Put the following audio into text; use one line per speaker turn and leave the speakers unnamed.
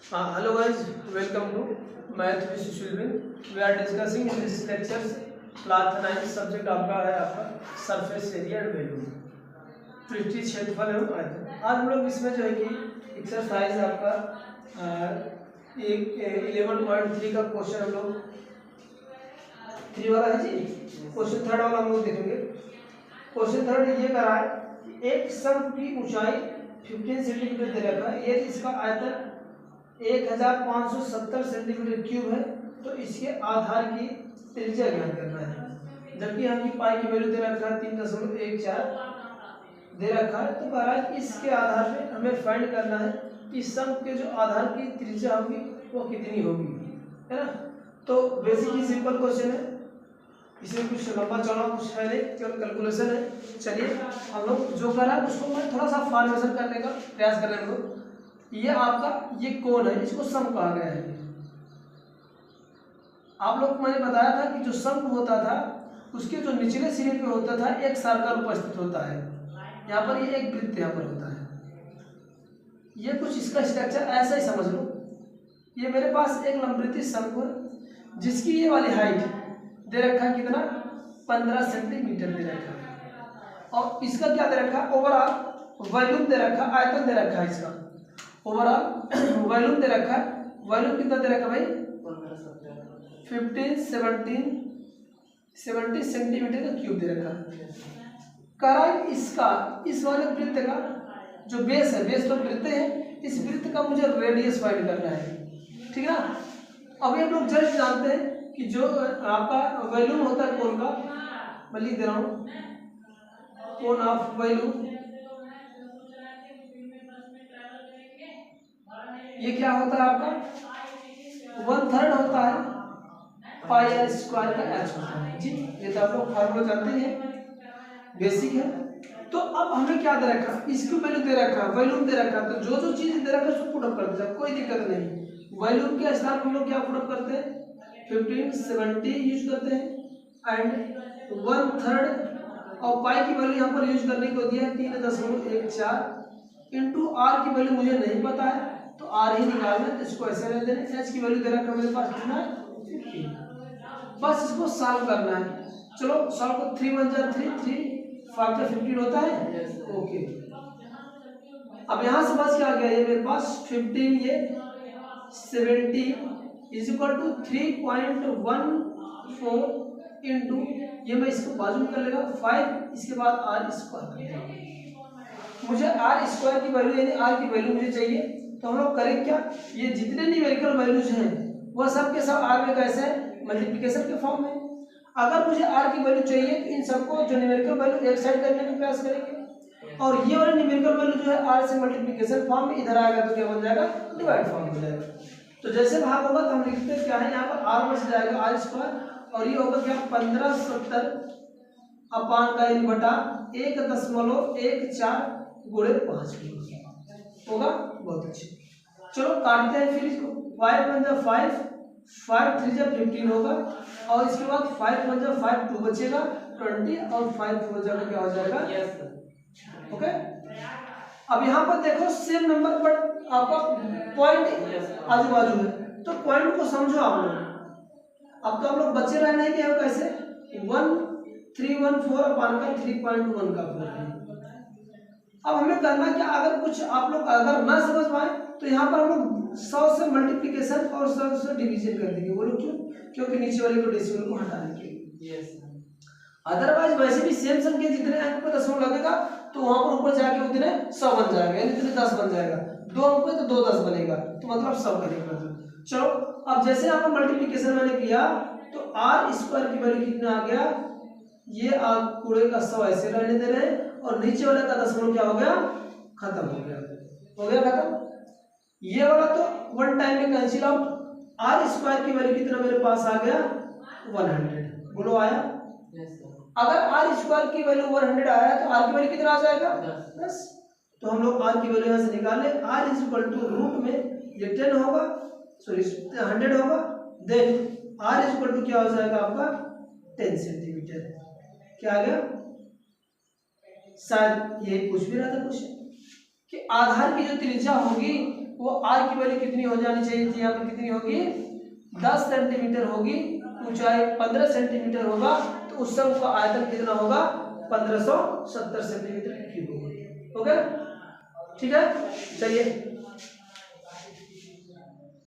Hello guys, welcome to Math with Sushilvin. We are discussing in this lectures class 9 subject आपका है आपका surface area and value पृष्ठीय क्षेत्रफल एवं आयतन। आज हम लोग इसमें जो है कि एक्सरसाइज आपका 11.3 का क्वेश्चन हम लोग 3 वाला है जी। क्वेश्चन थर्ड वाला हम लोग देखेंगे। क्वेश्चन थर्ड ये करा है कि एक शंख की ऊंचाई 15 सेंटीमीटर दे रखा है, ये इसका आयतन 1570 सेंटीमीटर क्यूब है, तो इसके आधार की त्रिज्या ज्ञात करना है। जबकि यहाँ की पाई की वैल्यू दे रखा है 3.14 दे रखा है, तो कह रहा है इसके आधार पे हमें फाइंड करना है कि शंख के जो आधार की त्रिज्या होगी वो कितनी होगी, है ना। तो बेसिक ही सिंपल क्वेश्चन है, इसमें कुछ लंबा चौड़ा कुछ है नहीं, केवल कैलकुलेशन है। चलिए हम लोग जो कर रहा है उसको मैं थोड़ा सा फॉर्मेशन करने का प्रयास कर रहे हैं हम लोग। ये आपका ये कोण है, इसको सम कहा गया है। आप लोग को मैंने बताया था कि जो शंख होता था उसके जो निचले सिरे पे होता था एक सर्कल उपस्थित होता है, यहाँ पर ये एक वृत्त यहाँ पर होता है। ये कुछ इसका स्ट्रक्चर ऐसा ही समझ लो। ये मेरे पास एक लंबवृत्तीय शंख है जिसकी ये वाली हाइट दे रखा है कितना 15 सेंटीमीटर दे रखा है, और इसका क्या दे रखा है ओवरऑल वॉल्यूम दे रखा है, आयतन दे रखा है, इसका ओवरऑल वॉल्यूम दे रखा है। वॉल्यूम कितना दे रखा है भाई 70 सेंटीमीटर का क्यूब दे रखा है। कारण इसका इस वाले वृत्त का जो बेस है, बेस तो वृत्त है, इस वृत्त का मुझे रेडियस फाइंड करना है, ठीक है ना। अभी हम लोग जस्ट जानते हैं कि जो आपका वॉल्यूम होता है कोण का, मैं लिख दे रहा हूँ कोण ऑफ वॉल्यूम, ये क्या होता है आपका 1/3 होता है पाई आर स्क्वायर का एच होता है जी। ये तो आप लोग फार्मूला जानते हैं, बेसिक है। तो अब हमें क्या दे रखा है, इसकी वैल्यू दे रखा है, वॉल्यूम दे रखा है, तो जो जो चीज दे रखा है उसको पुट अप करते हैं, कोई दिक्कत नहीं। वॉल्यूम के स्थान हम लोग क्या पुट अप करते हैं 1570 यूज करते हैं एंड 1/3 और पाई की वैल्यू यहाँ पर यूज करने को दिया है 3.14 इंटू आर की वैल्यू मुझे नहीं पता है तो आर ही निकालना है, तो इसको ऐसे रख देना। एच की वैल्यू दे रखा है मेरे पास कितना है 50, बस इसको सॉल्व करना है। चलो सॉल्व को 3 1 जा 3 3 5 जा 15 होता है, ओके। अब यहाँ से बस क्या आ गया, ये मेरे पास 15 ये 70 इज इक्वल टू 3.14 इंटू ये मैं इसको बाजू में कर लेगा 5, इसके बाद आर स्क्वायर। मुझे आर स्क्वायर की वैल्यू यानी आर की वैल्यू मुझे चाहिए, तो हम लोग करें क्या, ये जितने न्यूमेरिकल वैल्यूज हैं वह सब के सब आर में कैसे है मल्टीप्लिकेशन के फॉर्म में। अगर मुझे आर की वैल्यू चाहिए तो इन सबको जो न्यूमेरिकल वैल्यू एक साइड करने का प्रयास करेंगे, और ये वाले न्यूमेरिकल वैल्यू जो है आर से मल्टीप्लिकेशन फॉर्म में इधर आएगा तो क्या बन जाएगा डिवाइड फॉर्म हो जाएगा। तो जैसे भाग होगा तो हम लिखते हैं क्या है, यहाँ पर आर में से जाएगा आर स्क्वायर, और ये होगा क्या 1570 अपान का इन बटा 1.14 गुणे 5 होगा। बहुत अच्छे, चलो काटते हैं फिर इसको। 5 1 जा 5 5 3 जा 15 होगा, और इसके बाद 5 1 जा 5 2 बचेगा 20 और 5 4 जा क्या हो जाएगा ओके। अब यहाँ पर देखो सेम नंबर पर आपका पॉइंट आजू बाजू है, तो पॉइंट को समझो आप लोग। अब तो हम लोग बचे रहे नहीं कि हम कैसे 1314 अपान का 3.1 का 4 है। अब हमें करना क्या, अगर कुछ आप लोग अगर ना समझ पाए तो यहाँ पर हम लोग 100 से मल्टीप्लिकेशन और 100 से डिवीजन कर देंगे। बोलो क्यों, क्योंकि नीचे वाले को डेसिमल को हटाने के लिए। अदरवाइज वैसे भी सेम संख्या जितने अंक पे दशमलव लगेगा तो वहां पर ऊपर जाके उतने 100 बन जाएगा, यानी इतने 10 बन जाएगा। 2 अंक पे तो 2 10 बनेगा, तो मतलब 100 करेगा। चलो अब जैसे यहाँ पर मल्टीप्लिकेशन मैंने किया तो आर स्क्वायर की वैल्यू कितना आ गया, ये आप पूरे का 100 ऐसे रहने दे रहे हैं, और नीचे वाले का दशमलव क्या हो गया खत्म हो गया खत्म। ये वाला तो वन टाइम में कैंसिल आउट। आर स्क्वायर की वैल्यू कितना मेरे पास आ गया 100, बोलो आया। अगर आर स्क्वायर की वैल्यू 100 आया तो आर की वैल्यू कितना आ जाएगा 10। तो हम लोग आर की वैल्यू यहाँ से निकाले, R is equal to root में ये 10 होगा, सॉरी 100 होगा, then R is equal to क्या हो जाएगा आपका 10 सेंटीमीटर। क्या आ गया, शायद ये पूछ भी रहा था कुछ कि आधार की जो त्रिज्या होगी वो आर की वैल्यू कितनी हो जानी चाहिए थी, यहाँ पर कितनी होगी 10 सेंटीमीटर होगी, ऊंचाई 15 सेंटीमीटर होगा, तो उस शंख का आयतन कितना होगा 1570 सेंटीमीटर क्यूब होगा। ओके ठीक है, चलिए